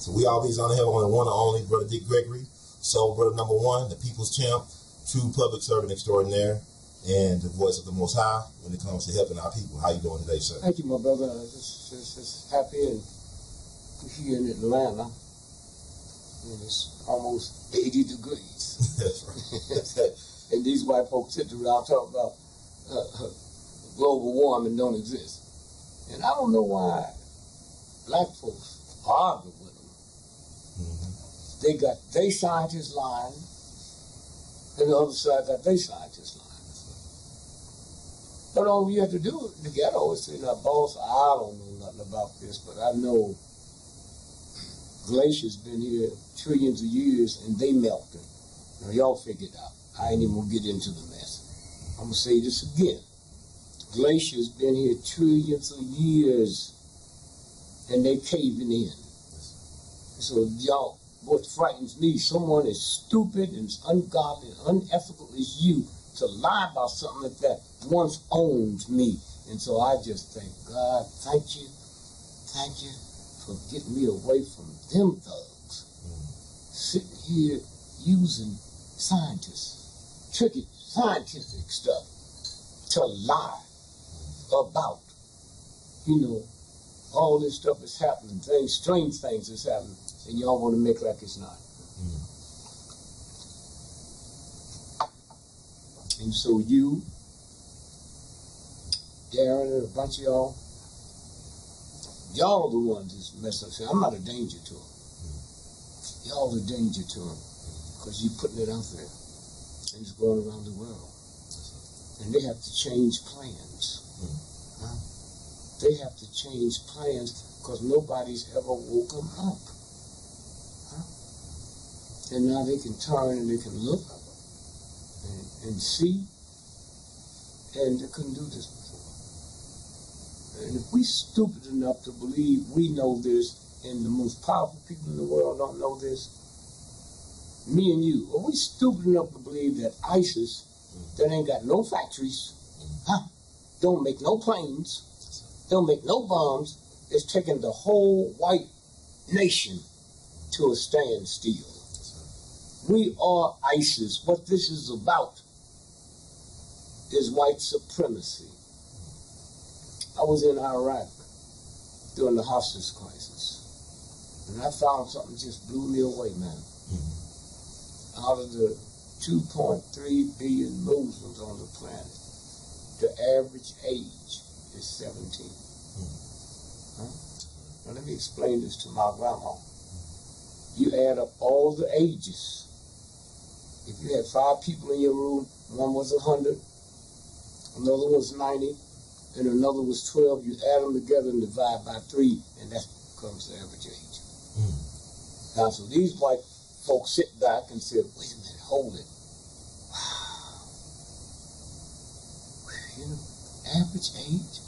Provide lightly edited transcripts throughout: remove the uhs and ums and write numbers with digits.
So we always on the hill on the one and only Brother D.Gregory, Soul Brother number one, the people's champ, true public servant extraordinaire, and the voice of the Most High when it comes to helping our people. How you doing today, sir? Thank you, my brother. Just happy and here in Atlanta. And it's almost 80 degrees. That's right. And these white folks sit around talking about global warming don't exist. And I don't know why black folks argue with them. They got their scientists lying, and the other side got their scientists lying. But all you have to do to get over is say, now, boss, I don't know nothing about this, but I know glaciers been here trillions of years and they melted. Now y'all figure it out. I ain't even gonna get into the mess. I'm gonna say this again. Glaciers been here trillions of years and they caving in. So y'all, what frightens me, someone as stupid and as ungodly and unethical as you to lie about something like that once owned me. And so I just thank God, thank you for getting me away from them thugs. Sitting here using scientists, tricky scientific stuff to lie about, all this stuff is happening, strange things is happening, and y'all want to make like it's not. And so you, Darren, and a bunch of y'all are the ones that's messed up. See, I'm not a danger to them. Y'all are a danger to them because you're putting it out there and it's going around the world. And they have to change plans. They have to change plans because nobody's ever woke them up. And now they can turn and they can look and see, and they couldn't do this before. And if we stupid enough to believe we know this, and the most powerful people in the world don't know this, me and you, are we stupid enough to believe that ISIS, that ain't got no factories, don't make no planes, don't make no bombs, is taking the whole white nation to a standstill? We are ISIS. What this is about is white supremacy. I was in Iraq during the hostage crisis, and I found something just blew me away, man. Out of the 2.3 billion Muslims on the planet, the average age is 17. Now let me explain this to my grandma. You add up all the ages. If you had 5 people in your room, one was 100, another was 90, and another was 12, you add them together and divide by 3, and that becomes the average age. Now, so these white folks sit back and say, wait a minute, hold it. Wow. Average age?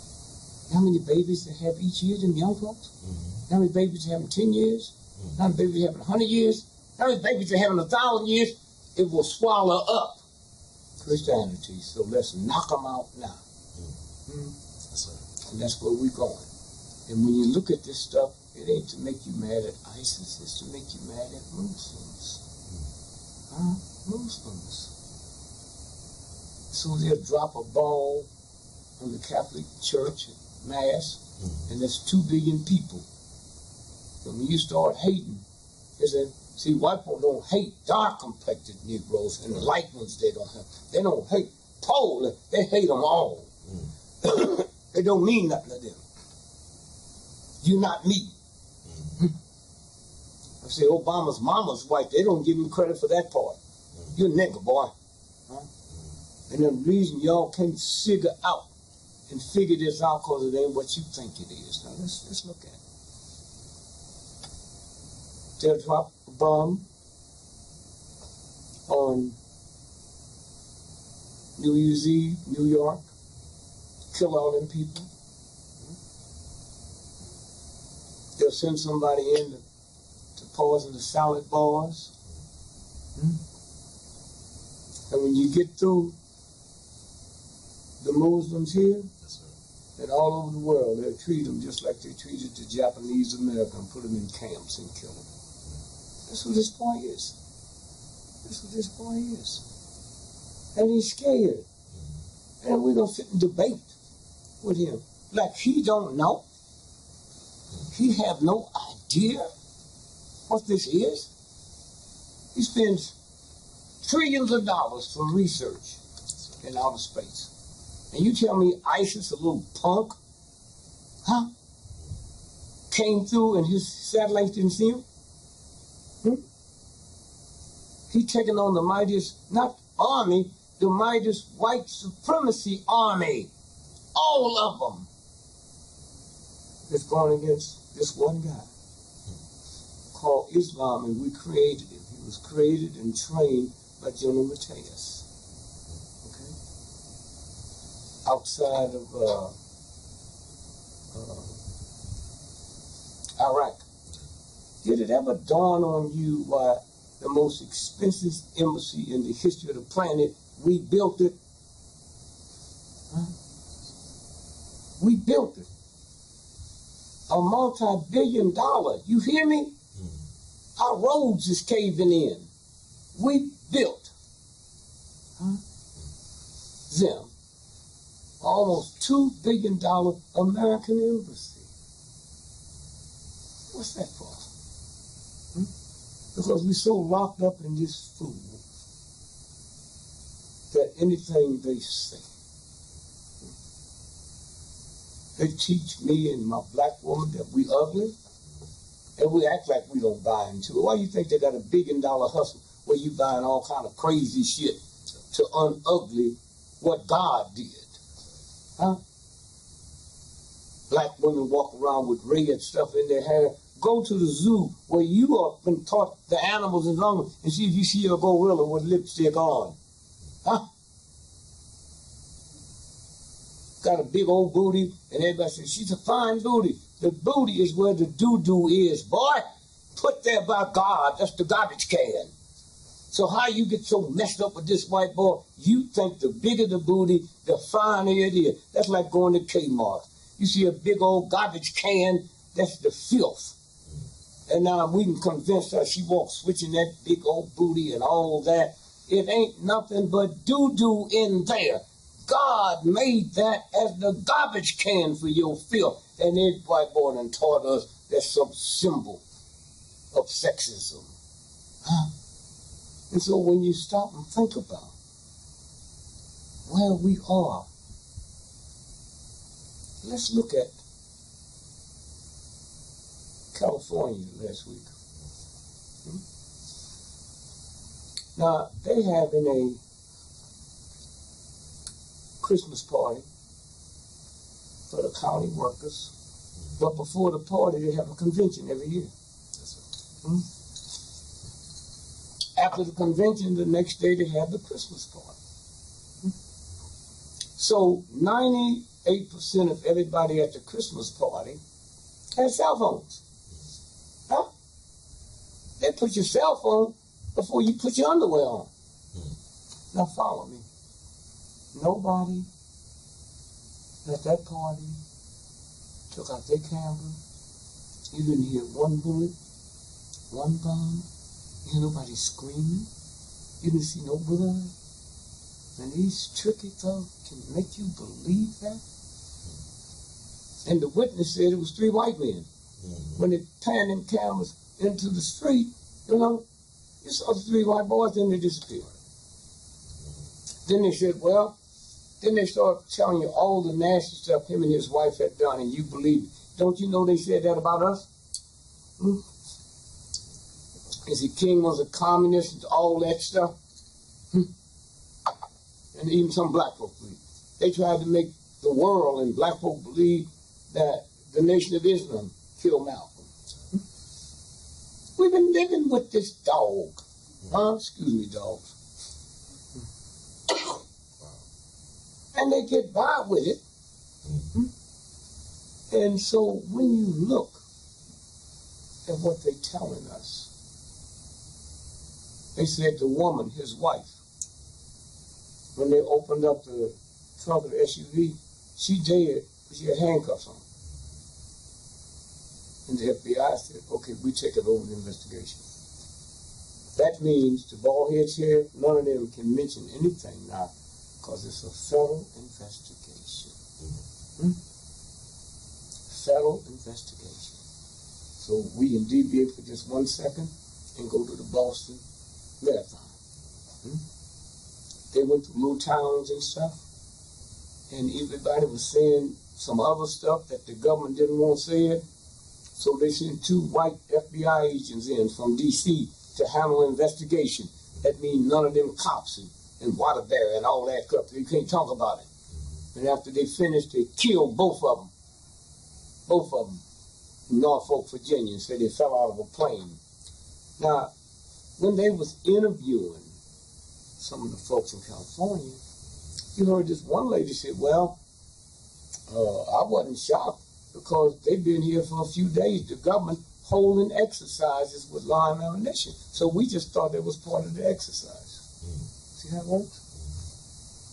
How many babies they have each year, them young folks? How many babies they have in 10 years? How many babies they have in 100 years? How many babies they have in 1,000 years? It will swallow up Christianity, so let's knock them out now. And that's where we're going. And when you look at this stuff, it ain't to make you mad at ISIS, it's to make you mad at Muslims. Muslims. So they'll drop a ball on the Catholic Church at Mass, and that's 2 billion people. And when you start hating, they say, see, white people don't hate dark-complected Negroes, and the light ones they don't have. They don't hate Paul. They hate them all. They don't mean nothing to them. You not me. I say Obama's mama's white. They don't give him credit for that part. You're a nigger, boy. And the reason y'all can't figure this out because it ain't what you think it is. Now let's look at it. They'll drop a bomb on New Year's Eve, New York, kill all them people. They'll send somebody in to poison the salad bars. And when you get through the Muslims here, And all over the world, they'll treat them just like they treated the Japanese American, put them in camps and kill them. That's what this boy is. That's what this boy is. And he's scared. And we're going to sit and debate with him. Like he don't know. He have no idea what this is. He spends trillions of dollars for research in outer space. And you tell me ISIS, a little punk, huh? Came through and his satellites didn't see him? He taking on the mightiest, not army, the mightiest white supremacy army. All of them. That's going against this one guy called Islam, and we created him. He was created and trained by General Mateus. Outside of Iraq. Did it ever dawn on you why the most expensive embassy in the history of the planet, we built it? Huh? We built it. A multi-billion-dollar, you hear me? Our roads is caving in. We built them. Almost $2 billion American embassy. What's that for? Because we're so locked up in this food that anything they say. They teach me and my black woman that we ugly, and we act like we don't buy into it. Why you think they got a $1 billion hustle where you buying all kind of crazy shit to unugly what God did? Huh? Black women walk around with red stuff in their hair. Go to the zoo where you have been taught the animals is wrong and see if you see a gorilla with lipstick on. Huh? Got a big old booty, and everybody says, she's a fine booty. The booty is where the doo-doo is, boy. Put there by God. That's the garbage can. So how you get so messed up with this white boy? You think the bigger the booty, the finer it is. That's like going to Kmart. You see a big old garbage can, that's the filth. And now we can convince her she walks switching that big old booty and all that. It ain't nothing but doo-doo in there. God made that as the garbage can for your filth. And this white boy done taught us that's some symbol of sexism. Huh? And so when you stop and think about where we are, let's look at California last week. Now, they having a Christmas party for the county workers, but before the party, they have a convention every year. After the convention, the next day, they have the Christmas party. So 98% of everybody at the Christmas party has cell phones. Huh? They put your cell phone before you put your underwear on. Now follow me. Nobody at that party took out their camera. You didn't hear one bullet, one bomb. You hear nobody screaming. You didn't see no blood. And these tricky thugs can make you believe that. And the witness said it was 3 white men. When they panned them cameras into the street, you know, you saw the 3 white boys, then they disappeared. Then they said, well, then they started telling you all the nasty stuff him and his wife had done, and you believe it. Don't you know they said that about us? Is the king was a communist and all that stuff? And even some black folk believe. They tried to make the world and black folk believe that the Nation of Islam killed Malcolm. We've been living with this dog. Excuse me, dogs. And they get by with it. And so when you look at what they're telling us, they said the woman, his wife, when they opened up the trunk of the SUV, she dared but you had handcuffs on. And the FBI said, okay, we take it over the investigation. That means the bald head sheriff, none of them can mention anything now because it's a federal investigation. Federal investigation. So we can deviate for just 1 second and go to the Boston Marathon. They went to little towns and stuff, and everybody was saying some other stuff that the government didn't want said. So they sent 2 white FBI agents in from D.C. to handle an investigation. That means none of them cops and Waterbury and all that stuff. You can't talk about it. And after they finished, they killed both of them. Both of them in Norfolk, Virginia, and said they fell out of a plane. Now, when they was interviewing some of the folks in California, you heard this one lady say, well, I wasn't shocked because they've been here for a few days. The government holding exercises with live ammunition. So we just thought that was part of the exercise. See how it works?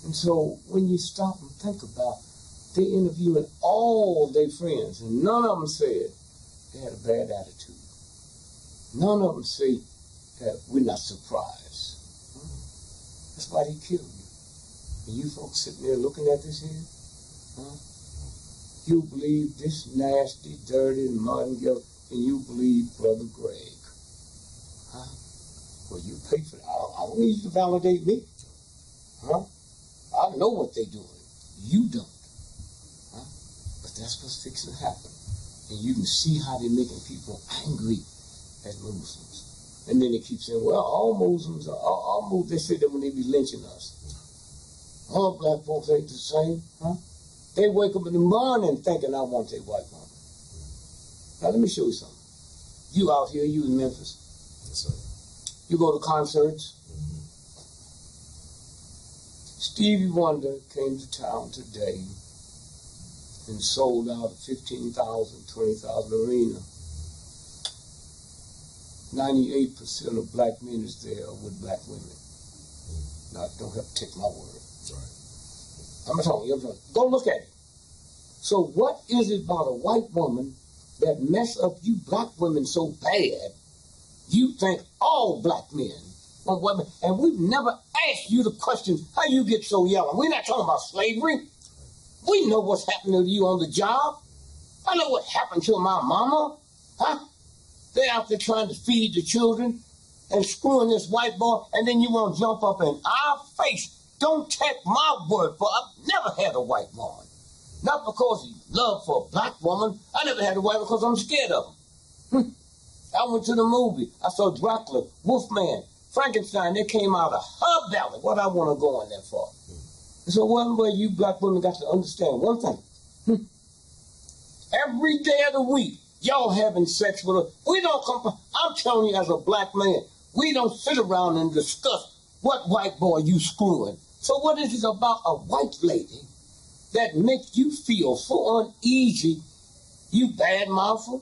And so when you stop and think about, they interviewing all their friends, and none of them said they had a bad attitude. None of them say that we're not surprised. That's why they killed you. And you folks sitting there looking at this here, you believe this nasty, dirty, mud and guilt, and you believe Brother Greg. Well, you pay for it. I don't need you to validate me. I know what they're doing. You don't. But that's what's fixing to happen. And you can see how they're making people angry at Muslims. And then they keep saying, well, all Muslims, they say that when they be lynching us. All black folks ain't the same. They wake up in the morning thinking I want a white woman. Now let me show you something. You out here, you in Memphis. Yes, sir. You go to concerts. Stevie Wonder came to town today and sold out a 15,000, 20,000 arena. 98% of black men is there with black women. Now, don't have to take my word. Right. I'm telling you, go look at it. So what is it about a white woman that mess up you black women so bad, you think all black men are women, and we've never asked you the question, how you get so yellow? We're not talking about slavery. We know what's happening to you on the job. I know what happened to my mama. They're out there trying to feed the children and screwing this white boy, and then you want to jump up in our face. Don't take my word for it. I've never had a white woman. Not because of love for a black woman. I never had a white because I'm scared of them. I went to the movie. I saw Dracula, Wolfman, Frankenstein. They came out of her belly. What I want to go in there for? So one way you black women got to understand one thing. Every day of the week, y'all having sex with us. We don't I'm telling you as a black man, we don't sit around and discuss what white boy you screwing. So what is it about a white lady that makes you feel so uneasy, you bad-mouther?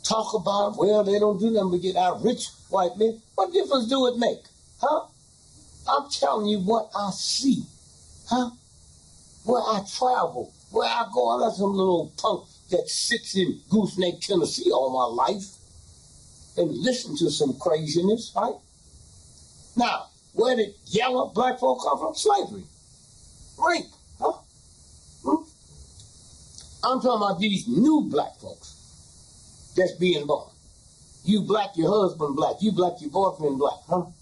Talk about, well, they don't do nothing but get out rich white men. What difference do it make? I'm telling you what I see. Where I travel, where I go. I'm not some little punk that sits in Gooseneck, Tennessee all my life and listen to some craziness, right? Now, where did yellow black folk come from? Slavery. Rape. I'm talking about these new black folks that's being born. You black, your husband black. You black, your boyfriend black, and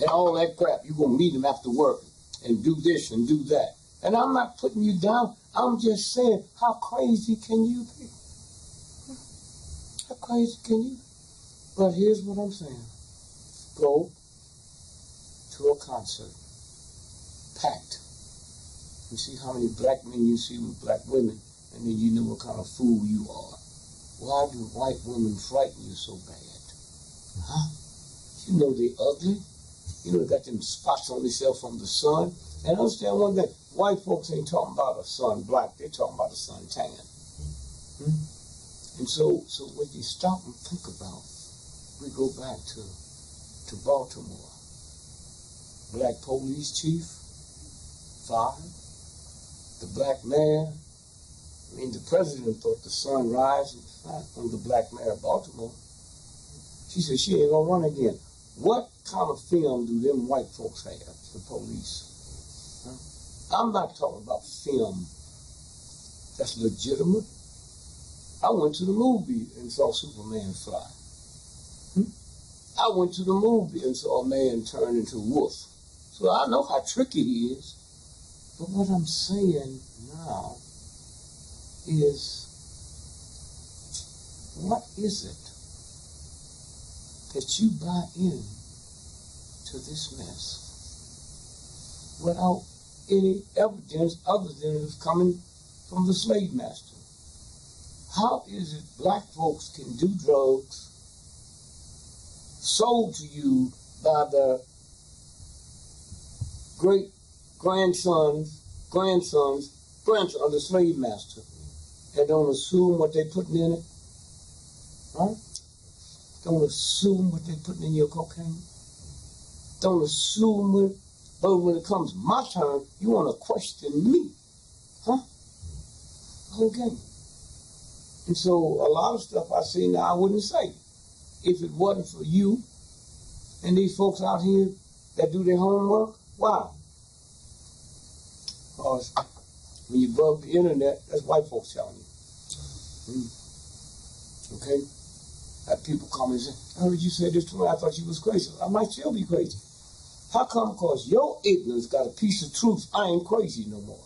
all that crap. You're going to meet him after work and do this and do that. And I'm not putting you down. I'm just saying, how crazy can you be? How crazy can you be? But here's what I'm saying. Go to a concert, packed, and see how many black men you see with black women, and then you know what kind of fool you are. Why do white women frighten you so bad? You know they ugly. You know they got them spots on themselves from the sun. And understand one thing, white folks ain't talking about a sun black, they're talking about a sun tan. And so when you stop and think about, we go back to Baltimore. Black police chief, fired. the black mayor. I mean, the president thought the sun rise on the black mayor of Baltimore. She said she ain't gonna run again. What kind of film do them white folks have, the police? Huh? I'm not talking about film that's legitimate. I went to the movie and saw Superman fly. I went to the movie and saw a man turn into a wolf. So I know how tricky he is. But what I'm saying now is, what is it that you buy in to this mess without any evidence other than it's coming from the slave master? How is it black folks can do drugs sold to you by their grandsons of the slave master, and don't assume what they're putting in it? Right? Don't assume what they're putting in your cocaine. Don't assume it. But when it comes my turn, you want to question me. Huh? Okay. And so a lot of stuff I say now I wouldn't say if it wasn't for you and these folks out here that do their homework. Why? Because when you bug the internet, that's white folks telling you. Okay? That people come and say, I heard you say this to me, I thought you was crazy. I might still be crazy. How come? Because your ignorance got a piece of truth. I ain't crazy no more.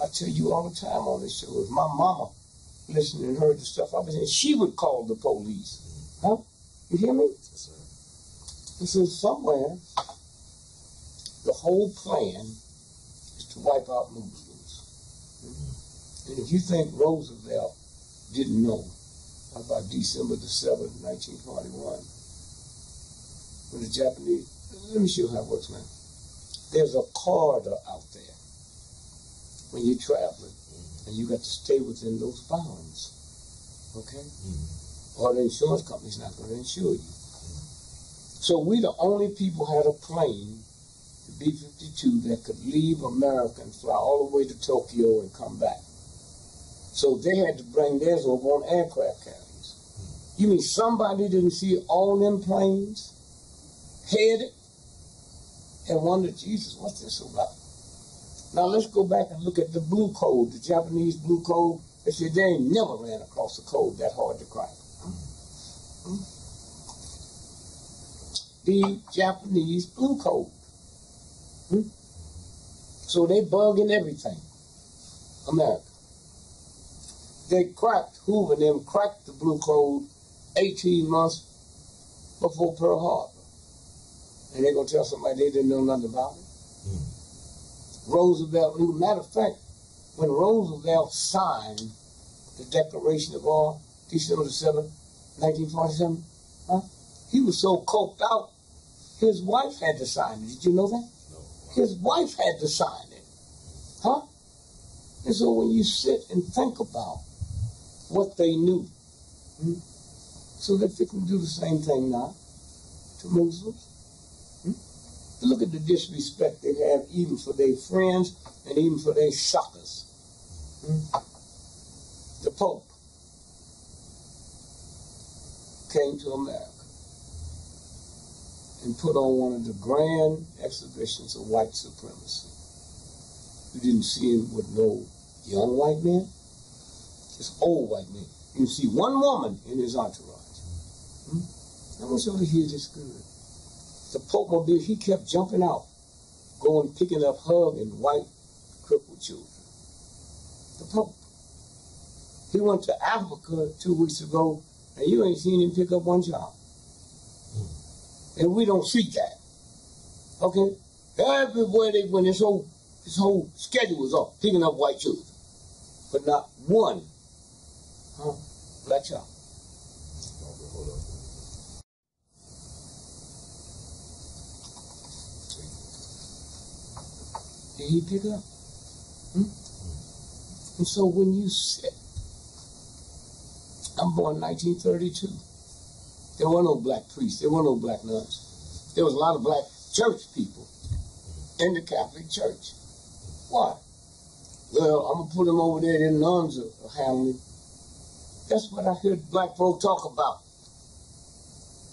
I tell you all the time on this show, if my mama listened and heard the stuff I was saying, she would call the police. Huh? You hear me? Yes, sir. And so somewhere, the whole plan is to wipe out Muslims. And if you think Roosevelt didn't know about December the 7th, 1941, when the Japanese, let me show you how it works, man. There's a corridor out there when you're traveling, and you got to stay within those bounds, okay? Or the insurance company's not going to insure you. So we the only people had a plane, the B-52, that could leave America and fly all the way to Tokyo and come back. So they had to bring theirs over on aircraft carriers. You mean somebody didn't see all them planes headed and wondered, Jesus, what's this about? Now let's go back and look at the blue code, the Japanese blue code. They said they ain't never ran across a code that hard to crack. The Japanese blue code. So they bugging everything. America. They cracked, Hoover and them cracked the blue code 18 months before Pearl Harbor. And they're going to tell somebody they didn't know nothing about it. Roosevelt, matter of fact, when Roosevelt signed the Declaration of War, December the 7th, 1947, he was so coked out, his wife had to sign it. Did you know that? No. His wife had to sign it. Huh? And so when you sit and think about what they knew, so that they can do the same thing now to Muslims. Look at the disrespect they have even for their friends and even for their suckers. The Pope came to America and put on one of the grand exhibitions of white supremacy. You didn't see him with no young white men, just old white men. You didn't see one woman in his entourage. I want you to hear this good. The Pope Mobile, he kept jumping out, going picking up, hugging white crippled children. The Pope. He went to Africa 2 weeks ago, and you ain't seen him pick up one child. And we don't see that. Okay? Everywhere they went, his whole schedule was up, picking up white children. But not one black child. Did he pick up? And so when you sit, I'm born in 1932. There were no black priests. There were no black nuns. There was a lot of black church people in the Catholic Church. Why? Well, I'm going to put them over there, them nuns are handling. That's what I heard black folk talk about.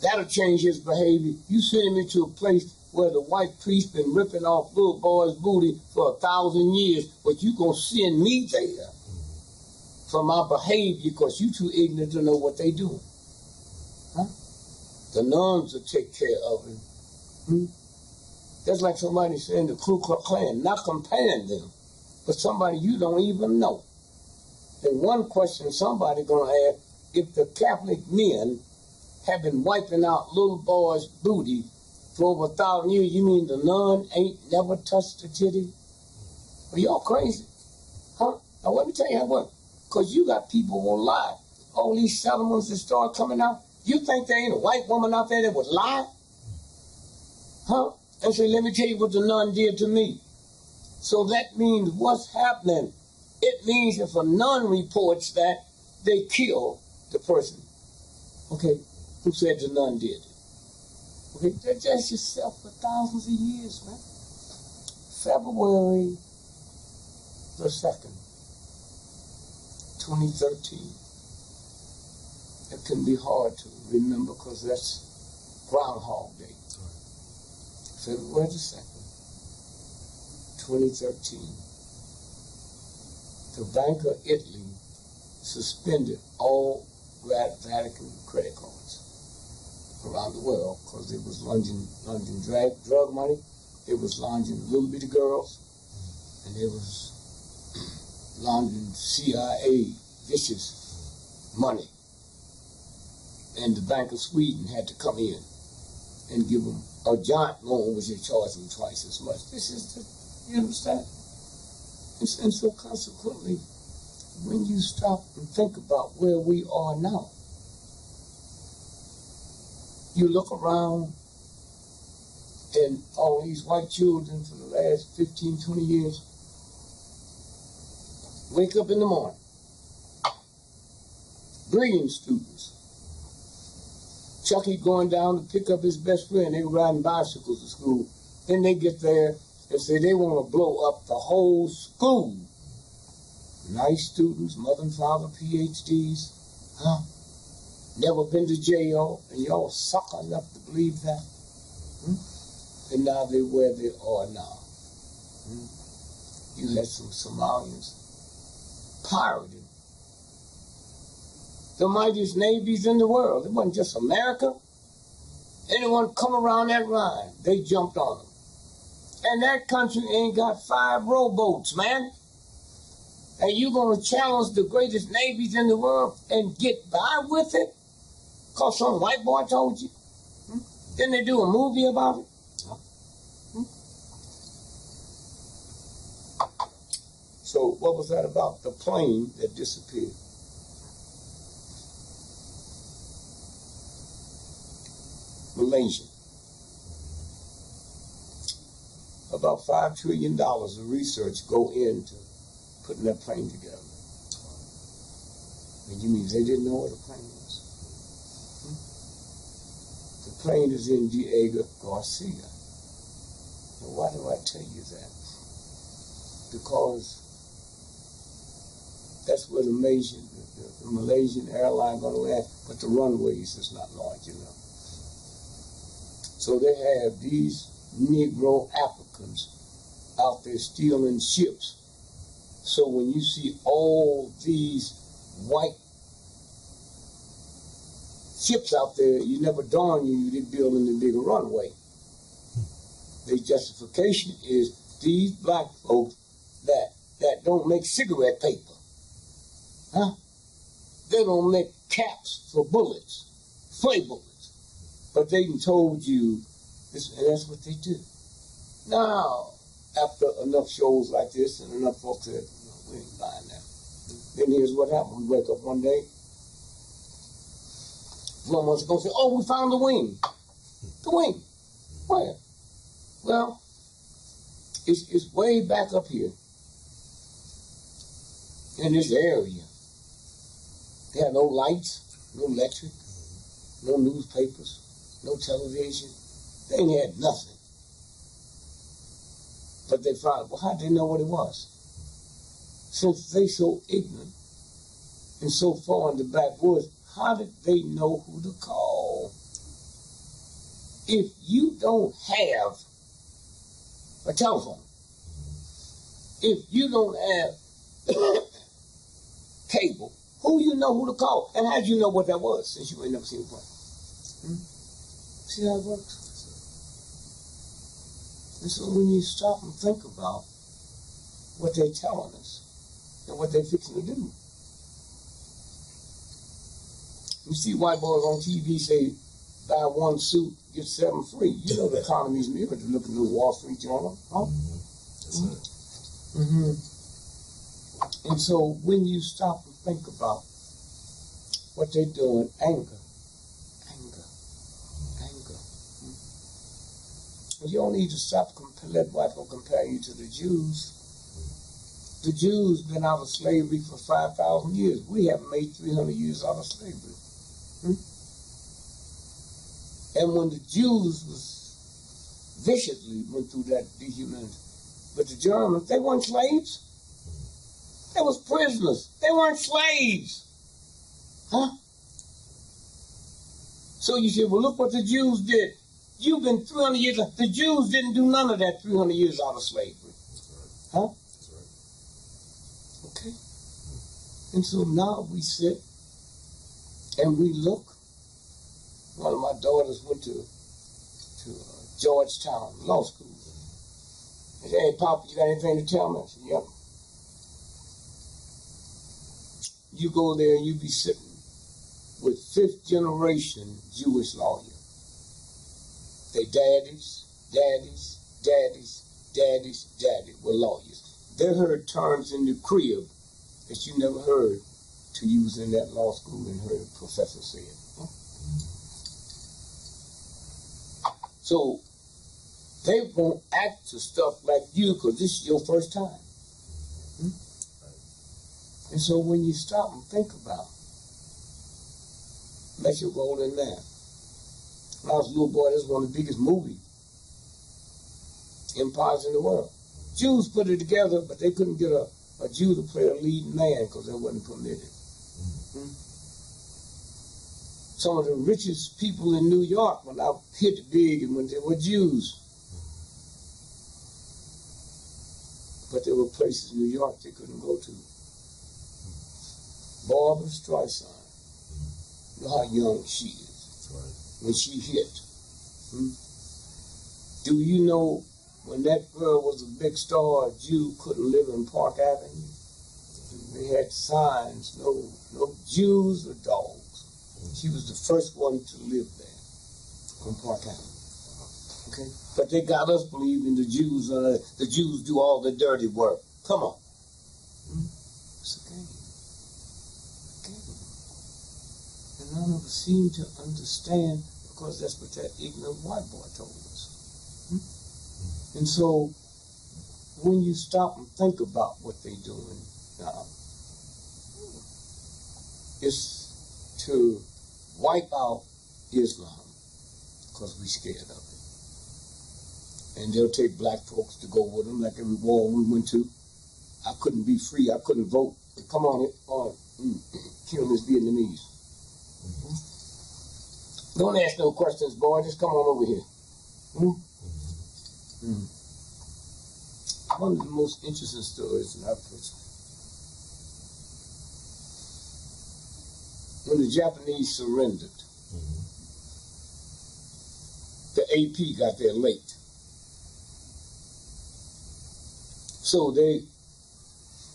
That'll change his behavior. You send him into a place where the white priest been ripping off little boys' booty for 1,000 years, but you going to send me there for my behavior because you too ignorant to know what they doing. Huh? The nuns will take care of him. That's like somebody saying the Ku Klux Klan, not comparing them, but somebody you don't even know. And one question somebody going to ask, if the Catholic men have been wiping out little boys' booty for over 1,000 years, you mean the nun ain't never touched the titty? Are y'all crazy? Huh? Now let me tell you how it works. Because you got people who will lie. All these settlements that start coming out, you think there ain't a white woman out there that would lie? Huh? And say, let me tell you what the nun did to me. So that means what's happening? It means if a nun reports that, they kill the person. Okay? Who said the nun did it? Okay? That's yourself for thousands of years, man. February the 2nd, 2013. It can be hard to remember because that's Groundhog Day. February the 2nd, 2013. The Bank of Italy suspended all Vatican credit cards around the world because it was laundering drug money, it was laundering little bitty girls, and it was laundering CIA vicious money. And the Bank of Sweden had to come in and give them a giant loan, which they charged them twice as much. This is the, you understand? And so consequently, when you stop and think about where we are now, you look around and all these white children for the last 15, 20 years wake up in the morning, brilliant students. Chucky going down to pick up his best friend, they were riding bicycles to school. Then they get there and say they want to blow up the whole school. Nice students, mother and father, PhDs, huh? Never been to jail, and y'all sucker enough to believe that. And now they're where they are now. You had some Somalians pirating the mightiest navies in the world. It wasn't just America. Anyone come around that line, they jumped on them. And that country ain't got 5 rowboats, man. And you gonna challenge the greatest navies in the world and get by with it? Cause some white boy told you? Didn't they do a movie about it? So what was that about? The plane that disappeared. Malaysia. About $5 trillion of research go into putting that plane together. And you mean they didn't know what a plane was? The plane is in D.Gregory. Now why do I tell you that? Because that's where the Malaysian airline going to land, but the runways is not large enough. So they have these Negro Africans out there stealing ships. So when you see all these white ships out there, you never dawn on you they're building a bigger runway. The justification is these black folks that don't make cigarette paper. Huh? They don't make caps for bullets, flay bullets. But they told you, this, and that's what they do. Now, after enough shows like this and enough folks said, no, we ain't buying that. Then here's what happened. We wake up one day, 4 months ago, say, oh, we found the wing. The wing. Where? Well, it's way back up here in this area. They had no lights, no electric, no newspapers, no television. They ain't had nothing. But they found, well, how did they know what it was? Since they so ignorant and so far in the backwoods, how did they know who to call? If you don't have a telephone, if you don't have cable, who you know who to call? And how did you know what that was since you ain't never seen it before? See how it works? And so when you stop and think about what they're telling us and what they're fixing to do, you see white boys on TV say, buy one suit, get 7 free. You know the economy's mirrored. Look at the Wall Street Journal. Huh? And so when you stop and think about what they're doing, anger. And you don't need to stop let white people compare you to the Jews. The Jews been out of slavery for 5,000 years. We haven't made 300 years out of slavery. And when the Jews was viciously went through that dehumanization, but the Germans, they weren't slaves. They was prisoners. They weren't slaves. Huh? So you say, well, look what the Jews did. You've been 300 years. The Jews didn't do none of that 300 years out of slavery. Huh? Okay. And so now we sit and we look. One of my daughters went to Georgetown Law School. I said, hey, Papa, you got anything to tell me? I said, yep. You go there and you be sitting with 5th generation Jewish lawyers. They daddies were lawyers. They heard terms in the crib that you never heard to use in that law school and heard a professor say it. So they won't act to stuff like you because this is your first time. And so when you stop and think about it, let your role in that. When I was a little boy, this was one of the biggest movie empires in the world. Jews put it together, but they couldn't get a Jew to play a leading man because that wasn't permitted. Some of the richest people in New York, when I hit big, and when they were Jews. But there were places in New York they couldn't go to. Barbara Streisand, you know how young she is when she hit. Do you know when that girl was a big star, a Jew couldn't live in Park Avenue? They had signs, no Jews or dogs. She was the first one to live there on Park Avenue. Okay? But they got us believing the Jews do all the dirty work. Come on. It's a game. And none of us seem to understand because that's what that ignorant white boy told us. And so when you stop and think about what they're doing now, it's to wipe out Islam because we're scared of it. And they'll take black folks to go with them like every war we went to. I couldn't be free. I couldn't vote. Come on, kill this Vietnamese. Don't ask no questions, boy. Just come on over here. One of the most interesting stories that I've heard. When the Japanese surrendered, the AP got there late. So they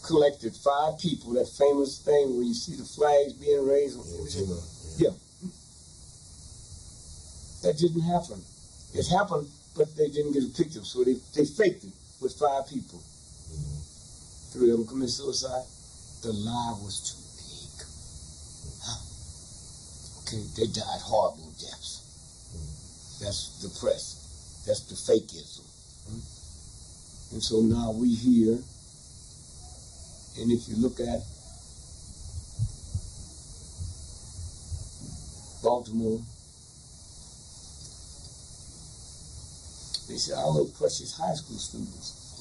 collected 5 people, that famous thing where you see the flags being raised. Yeah. That didn't happen. It happened, but they didn't get a picture, so they faked it with 5 people. 3 of them committed suicide. The lie was too big. Okay, they died horrible deaths. That's the press. That's the fakeism. And so now we here, and if you look at Baltimore, they said our little precious high school students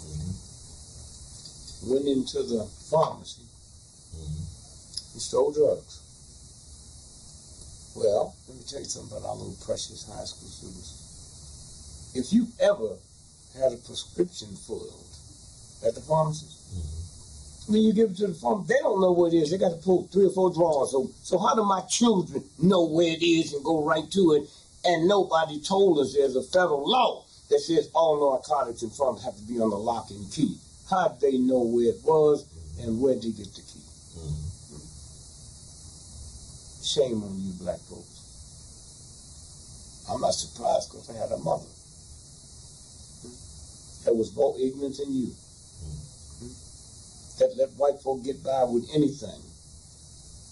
went into the pharmacy and stole drugs. Well, let me tell you something about our little precious high school students. If you ever had a prescription filled at the pharmacy, when you give it to the pharmacy, they don't know where it is. They got to pull 3 or 4 drawers. So how do my children know where it is and go right to it? And nobody told us there's a federal law that says all narcotics in front have to be on the lock and key. How did they know where it was and where they get the key? Shame on you black folks. I'm not surprised because I had a mother that was more ignorant than you. That let white folk get by with anything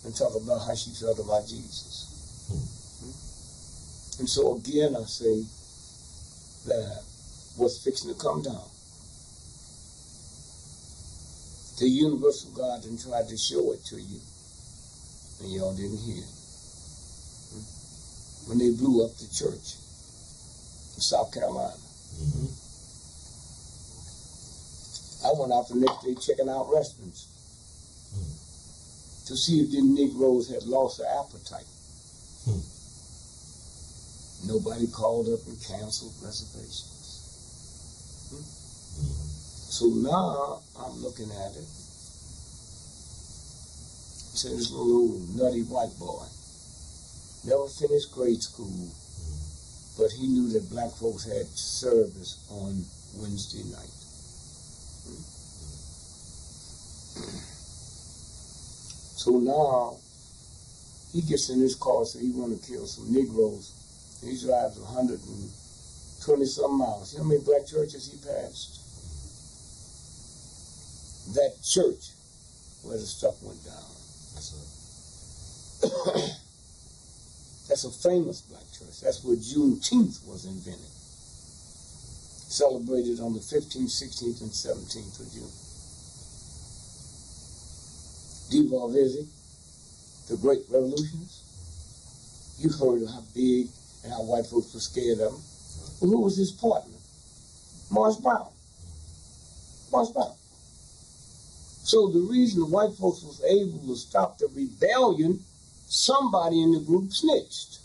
and talk about how she felt about Jesus. And so again I say that what's fixing to come down, the universal God and tried to show it to you, and y'all didn't hear it. When they blew up the church in South Carolina. I went out the next day checking out restaurants to see if the Negroes had lost their appetite. Nobody called up and canceled reservations. So now I'm looking at it. So this little nutty white boy never finished grade school, but he knew that black folks had service on Wednesday night. So now he gets in his car, so he want to kill some Negroes. He drives 120-some miles. You know how many black churches he passed? That church where the stuff went down. That's a famous black church. That's where Juneteenth was invented. Celebrated on the 15th, 16th, and 17th of June. D.Gregory, the great revolutionist. You heard of how big and how white folks were scared of him. Well, who was his partner? Morris Brown. Morris Brown. So the reason the white folks was able to stop the rebellion, somebody in the group snitched.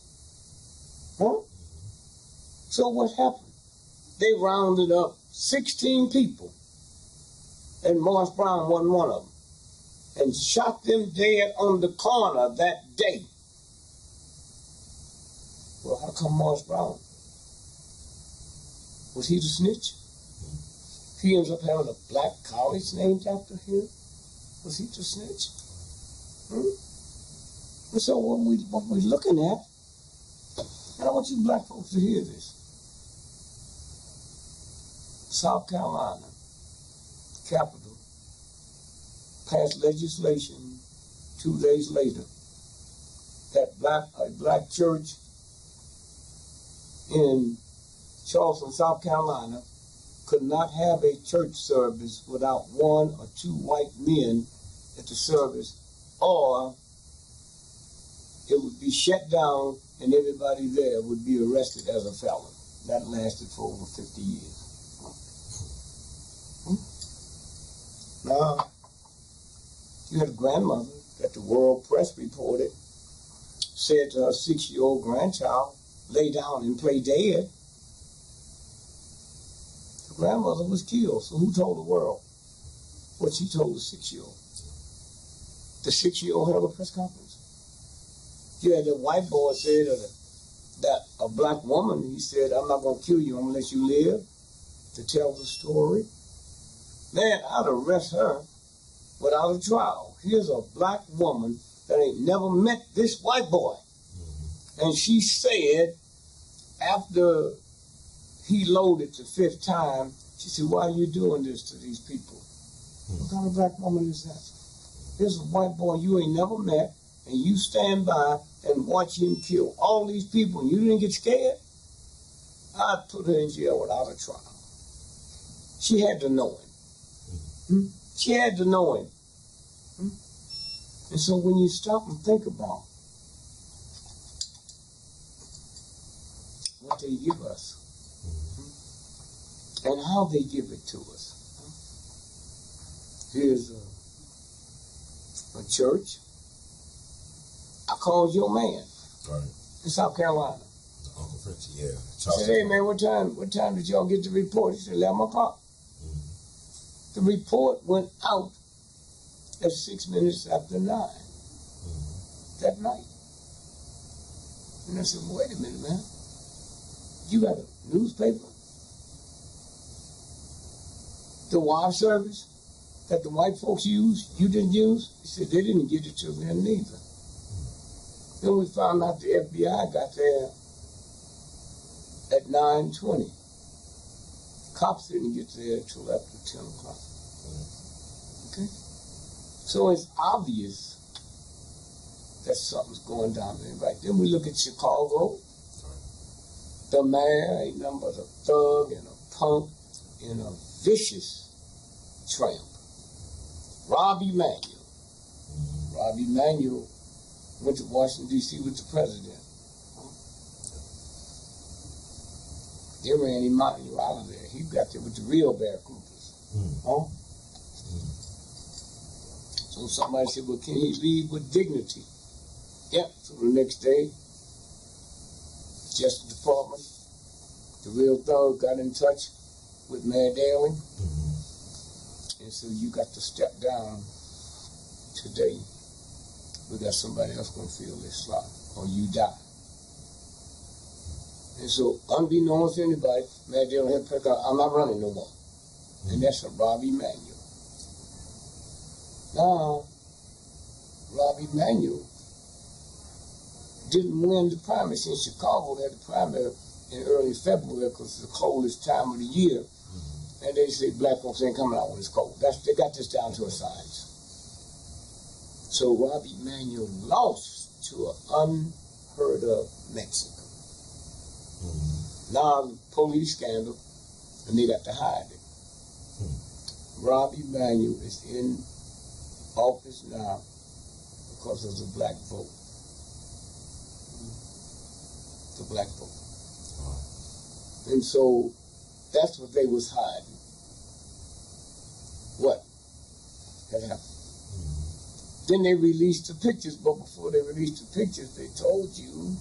Huh? So what happened? They rounded up 16 people, and Morris Brown wasn't one of them, and shot them dead on the corner that day. Well, how come Morris Brown? Was he the snitch? He ends up having a black college named after him. Was he the snitch? And so what we're looking at, and I want you black folks to hear this. South Carolina, capital, passed legislation 2 days later that a black church in Charleston, South Carolina, could not have a church service without 1 or 2 white men at the service, or it would be shut down and everybody there would be arrested as a felon. That lasted for over 50 years. Now, you had a grandmother that the World Press reported said to her 6-year-old grandchild, lay down and play dead. The grandmother was killed, so who told the world what she told the 6-year-old? The 6-year-old held a press conference. You had the white boy said that a black woman, he said, I'm not going to kill you, I'm going to let you live to tell the story. Man, I'd arrest her without a trial. Here's a black woman that ain't never met this white boy. And she said, after he loaded the 5th time, she said, why are you doing this to these people? What kind of black woman is that? Here's a white boy you ain't never met, and you stand by and watch him kill all these people, and you didn't get scared? I'd put her in jail without a trial. She had to know him. She had to know him. And so when you stop and think about what they give us and how they give it to us, Here's a church. I called your man in South Carolina. Uncle Frenchie, yeah. I said, hey man, what time did y'all get the report? He said, 11 o'clock. The report went out at 6 minutes after 9 that night. And I said, wait a minute, man. You got a newspaper? The wire service that the white folks use, you didn't use? He said, they didn't get it to me neither. Then we found out the FBI got there at 9:20. Cops didn't get there till after 10 o'clock. Okay? So it's obvious that something's going down there, right? Then we look at Chicago. The mayor ain't nothing but a thug and a punk and a vicious tramp. Rob Emanuel. Rob Emanuel went to Washington, D.C. with the president. They ran Emanuel out of there. He got there with the real paratroopers. So somebody said, well, can he leave with dignity? Yep. So the next day, Justice Department, the real thug got in touch with Mayor Daley. And so you got to step down today. We got somebody else going to fill this slot, or you die. And so, unbeknownst to anybody, Mayor Daley had picked out, I'm not running no more. And that's a Rob Emanuel. Now, Rob Emanuel didn't win the primary since Chicago had the primary in early February because it's the coldest time of the year. And they say black folks ain't coming out when it's cold. They got this down to a science. So Rob Emanuel lost to an unheard of Mexican. Now, police scandal, and they got to hide it. Rob Emanuel is in office now because of the black vote. The black vote. And so that's what they was hiding. What had happened? Then they released the pictures, but before they released the pictures, they told you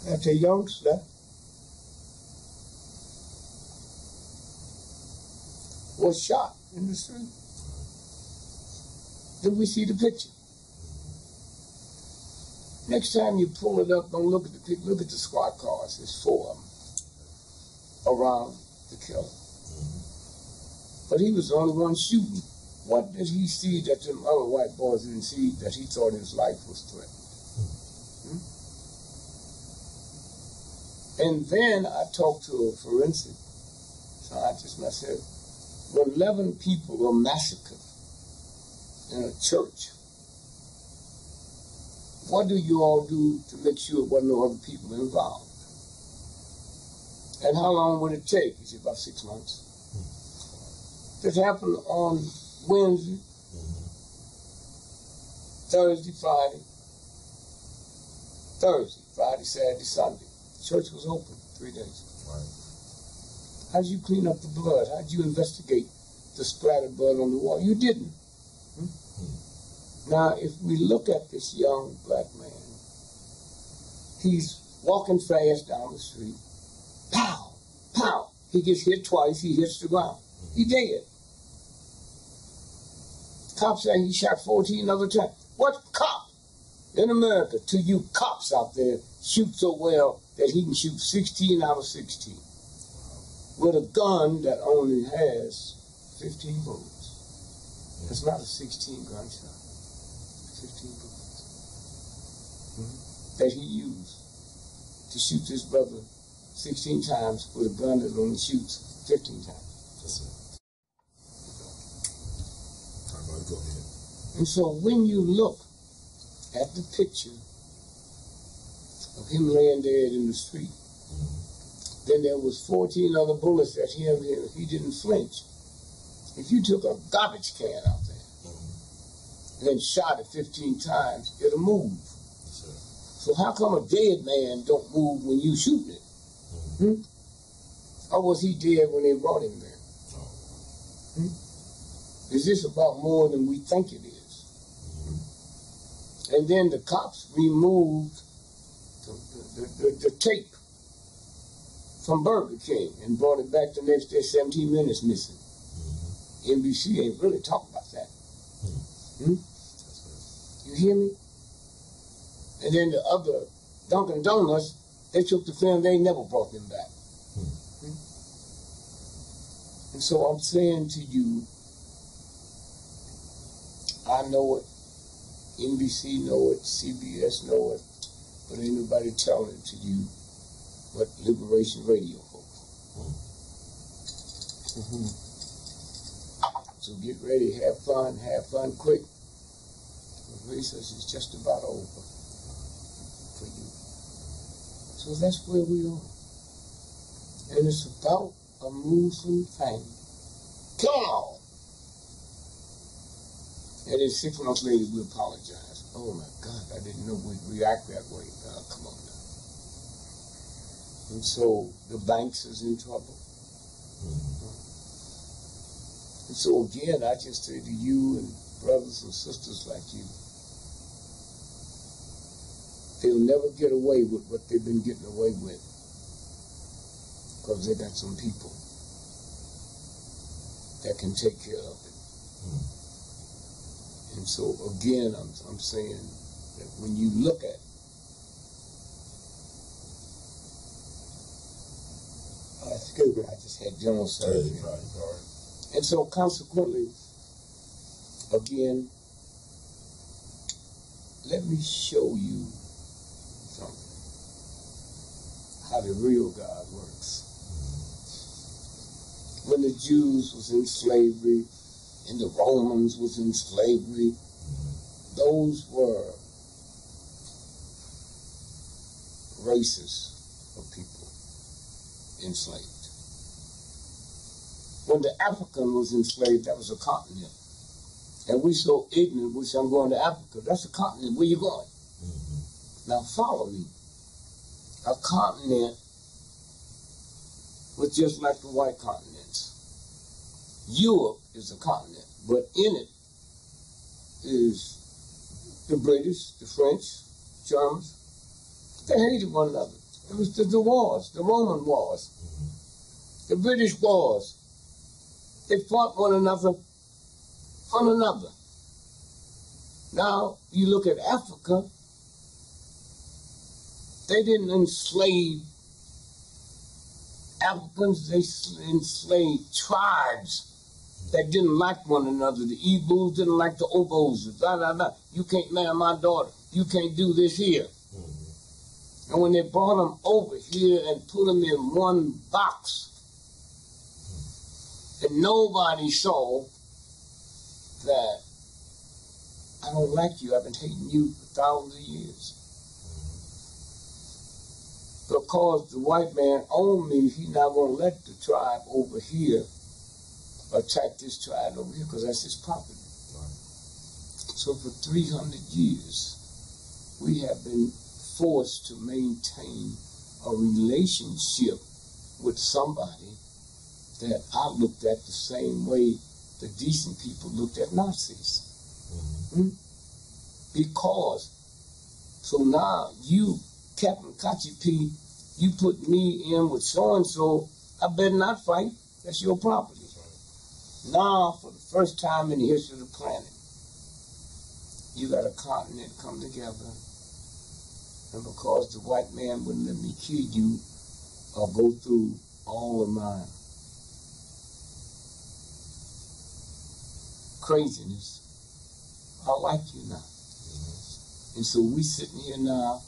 that a youngster was shot in the street. Then we see the picture. Next time you pull it up, don't look at the picture, look at the squad cars. There's 4 of them around the killer. But he was the only one shooting. What did he see that them other white boys didn't see that he thought his life was threatened? And then I talked to a forensic scientist and I said, when 11 people were massacred in a church, what do you all do to make sure there wasn't no other people involved? And how long would it take? He said, about 6 months. This happened on Wednesday, Thursday, Friday, Saturday, Sunday. The church was open 3 days. Right. How did you clean up the blood? How did you investigate the splattered blood on the wall? You didn't. Now, if we look at this young black man, he's walking fast down the street. Pow! Pow! He gets hit twice. He hits the ground. He dead. Cops say he shot 14 other times. What cop in America, to you cops out there, shoot so well that he can shoot 16 out of 16 with a gun that only has 15 bullets? It's not a 16 gunshot. 15 bullets that he used to shoot his brother 16 times with a gun that only shoots 15 times. That's it. Go ahead. And so when you look at the picture of him laying dead in the street, then there was 14 other bullets that he didn't flinch. If you took a garbage can out there and then shot it 15 times, it'll move. So how come a dead man don't move when you shoot it? Or was he dead when they brought him there? Is this about more than we think it is? And then the cops removed the tape from Burger King and brought it back the next day, 17 minutes missing. NBC ain't really talking about that. You hear me? And then the other, Dunkin' Donuts, they took the film, they never brought them back. And so I'm saying to you, I know it, NBC know it, CBS know it, but ain't nobody telling it to you but Liberation Radio folks. So get ready, have fun quick. The recess is just about over for you. So that's where we are. And it's about a Muslim thing. Come on! And then 6 months later, we apologize. Oh my God, I didn't know we'd react that way. Come on now. And so the banks is in trouble. And so again, I just say to you and brothers and sisters like you, they'll never get away with what they've been getting away with because they got some people that can take care of it. And so again, I'm saying that when you look at excuse me, I just had general surgery. And so consequently, again, let me show you something, how the real God works. When the Jews was in slavery and the Romans was in slavery, those were races of people enslaved. When the African was enslaved, that was a continent. And we so ignorant, we say, I'm going to Africa. That's a continent. Where you going? Now follow me. A continent was just like the white continents. Europe is a continent, but in it is the British, the French, Germans. They hated one another. It was the wars, the Roman wars, the British wars. They fought one another. Now, you look at Africa, they didn't enslave Africans, they enslaved tribes that didn't like one another. The Igbos didn't like the Ogos, You can't marry my daughter. You can't do this here. And when they brought them over here and put them in one box, and nobody saw that I don't like you, I've been hating you for thousands of years. Because the white man owned me, he's not going to let the tribe over here attack this tribe over here because that's his property. So for 300 years, we have been forced to maintain a relationship with somebody that I looked at the same way the decent people looked at Nazis. Because, so now you, Captain Kachi P, you put me in with so-and-so, I better not fight. That's your property. Now, for the first time in the history of the planet, you got a continent come together, and because the white man wouldn't let me kill you or go through all of my craziness, I like you now. And so we sitting here now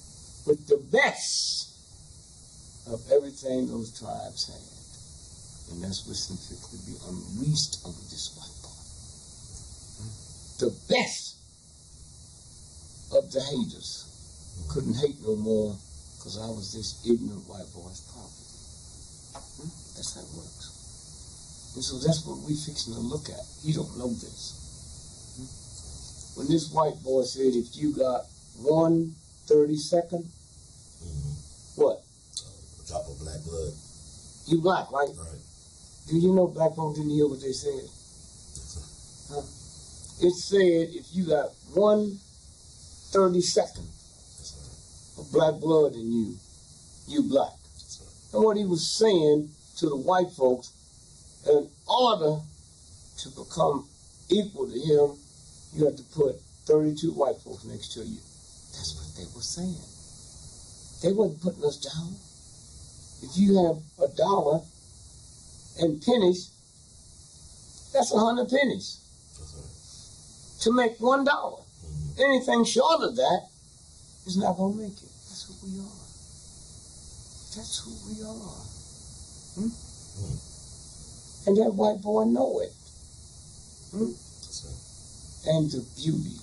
with the best of everything those tribes had. And that's what's simply be unleashed on this white boy. The best of the haters couldn't hate no more because I was this ignorant white boy's property. That's how it works. And so that's what we fixing to look at. He don't know this. When this white boy said, if you got 1 30-second, what? Drop of black blood. You black, right? Right. Do you know black folks didn't hear what they said? Yes, sir. Huh? It said if you got 1/32 Yes, sir. of black blood in you, you black. Yes, sir. And what he was saying to the white folks, in order to become equal to him, you have to put 32 white folks next to you. That's what they were saying. They wasn't putting us down. If you have $1 and pennies, that's 100 pennies. Yes, sir. To make $1. Mm-hmm. Anything short of that is not going to make it. That's who we are. That's who we are. Hmm? Mm-hmm. And that white boy know it. Hmm? Yes, sir. And the beauty.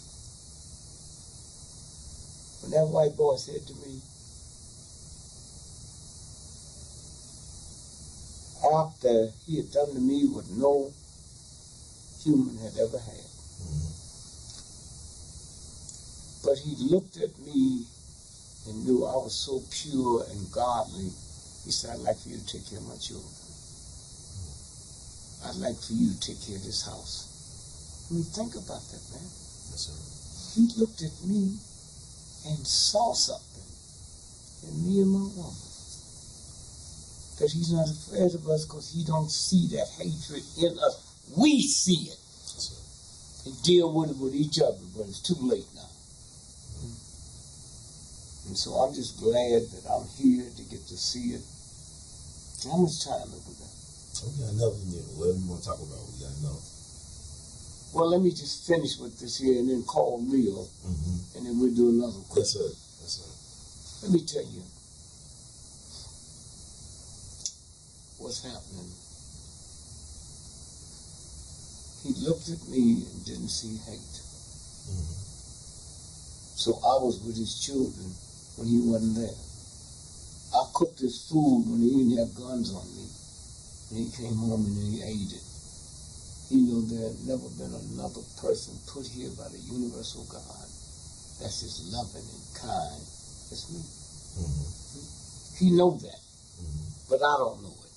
When that white boy said to me, after he had done to me what no human had ever had, Mm-hmm. but he looked at me and knew I was so pure and godly, he said, I'd like for you to take care of my children. I'd like for you to take care of this house. I mean, think about that, man. Yes, sir. He looked at me and saw something in me and my woman. That he's not afraid of us because he don't see that hatred in us. We see it. Yes, sir. And deal with it with each other, but it's too late now. And so I'm just glad that I'm here to get to see it. How much time have we got? We got another minute. Whatever you want to talk about, we got another. Well, let me just finish with this here and then call Leo, Mm-hmm. and then we'll do another quick. Yes, sir. Yes, sir. Let me tell you what's happening. He looked at me and didn't see hate. Mm-hmm. So I was with his children when he wasn't there. I cooked his food when he didn't have guns on me. And he came home and he ate it. He knew there had never been another person put here by the universal God that's as loving and kind as me. Mm-hmm. He knows that, Mm-hmm. but I don't know it.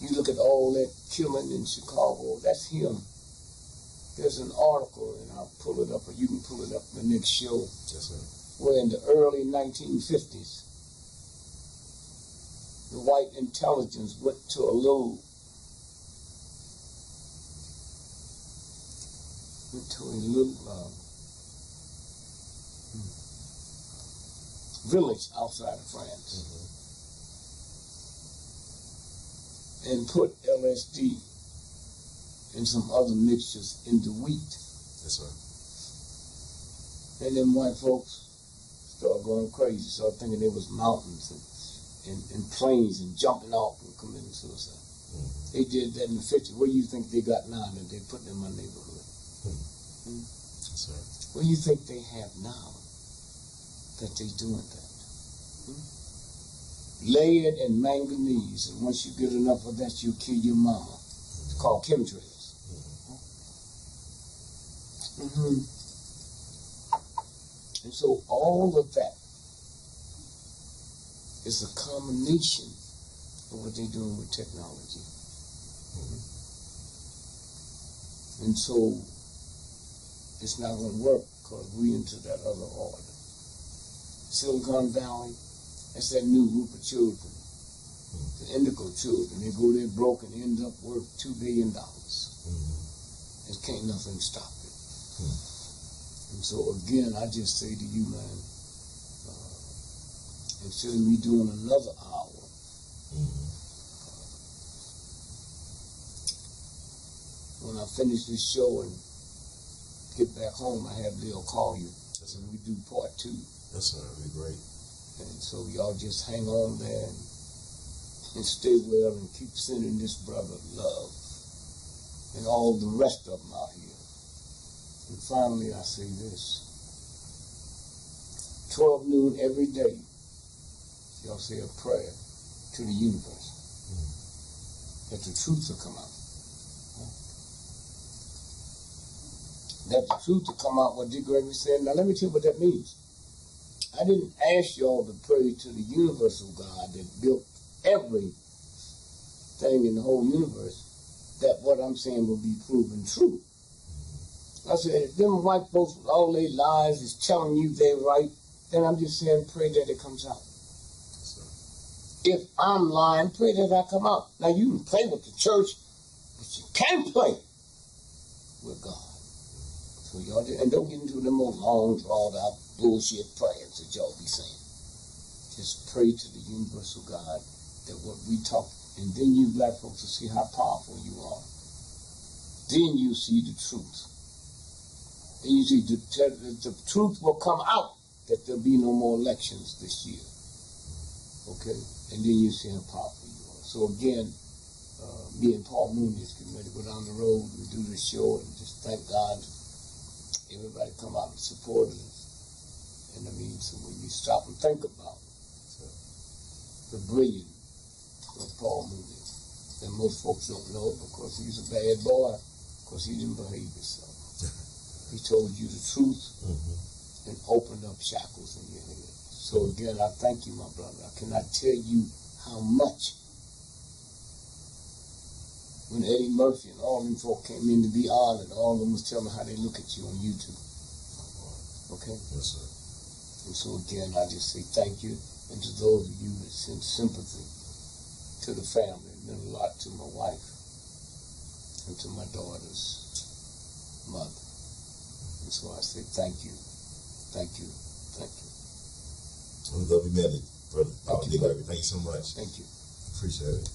You look at all that killing in Chicago, that's him. There's an article, and I'll pull it up, or you can pull it up in the next show, Yes, sir. where in the early 1950s, the white intelligence went to a little village outside of France, Mm-hmm. and put LSD and some other mixtures in the wheat. Yes, sir. And then white folks started going crazy, started thinking there was mountains and plains and jumping off and committing suicide. Mm-hmm. They did that in the 50s. What do you think they got now that they put in my neighborhood? Mm-hmm. Yes, sir. What do you think they have now that they doing that? Lead and manganese, and once you get enough of that, you kill your mama. It's called chemtrails. Mm-hmm. And so all of that is a combination of what they're doing with technology. Mm-hmm. And so it's not going to work because we into that other order. Silicon Valley, that's that new group of children, the indigo children. They go there broke and end up worth $2 billion. Mm-hmm. And can't nothing stop it. Mm-hmm. And so again, I just say to you, man, instead of me doing another hour, Mm-hmm. when I finish this show and get back home, I have Leo call you. Yes, And we do part 2. Yes, sir. That'd be great. And so y'all just hang on there and stay well and keep sending this brother love and all the rest of them out here. And finally, I say this. 12 noon every day, y'all say a prayer to the universe that the truth will come out. That the truth will come out, what D.Gregory said. Now, let me tell you what that means. I didn't ask y'all to pray to the universal God that built everything in the whole universe, that what I'm saying will be proven true. I said, if them white folks with all their lies is telling you they're right, then I'm just saying pray that it comes out. If I'm lying, pray that I come out. Now you can play with the church, but you can't play with God. So y'all and don't get into them old long, drawn out bullshit prayers that y'all be saying. Just pray to the universal God that what we talk, and then you black folks will see how powerful you are. Then you see the truth. Then you see the truth will come out that there'll be no more elections this year. Okay? And then you see how powerful you are. So again, me and Paul Mooney is getting ready to go down the road and do this show, and just thank God everybody come out and support us. And I mean, so when you stop and think about the brilliance of Paul Mooney, and most folks don't know it because he's a bad boy, because he didn't behave himself. He told you the truth and opened up shackles in your head. So again, I thank you, my brother. I cannot tell you how much. When Eddie Murphy and all them folk came in to be honored, all of them was telling me how they look at you on YouTube. Okay? Yes, sir. And so again, I just say thank you. And to those of you that send sympathy to the family, it meant a lot to my wife and to my daughter's mother. And so I say thank you, thank you, thank you. We love you, man, brother. Thank you, Thank you so much. Thank you. Appreciate it.